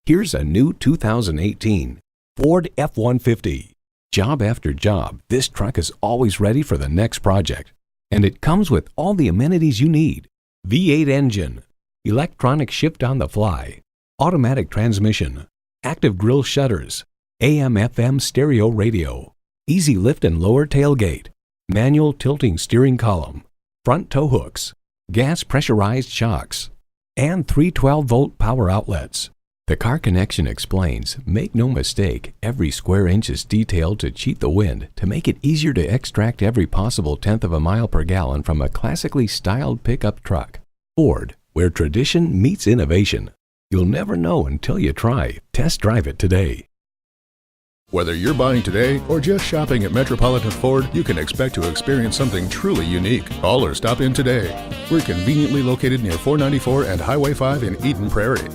Here's a new 2018 Ford F-150. Job after job, this truck is always ready for the next project. And it comes with all the amenities you need. V8 engine, electronic shift on the fly, automatic transmission, active grille shutters, AM/FM stereo radio, easy lift and lower tailgate, manual tilting steering column, front tow hooks, gas pressurized shocks, and 3 12-volt power outlets. The Car Connection explains, make no mistake, every square inch is detailed to cheat the wind to make it easier to extract every possible tenth of a mile per gallon from a classically styled pickup truck. Ford, where tradition meets innovation. You'll never know until you try. Test drive it today. Whether you're buying today or just shopping at Metropolitan Ford, you can expect to experience something truly unique. Call or stop in today. We're conveniently located near 494 and Highway 5 in Eden Prairie.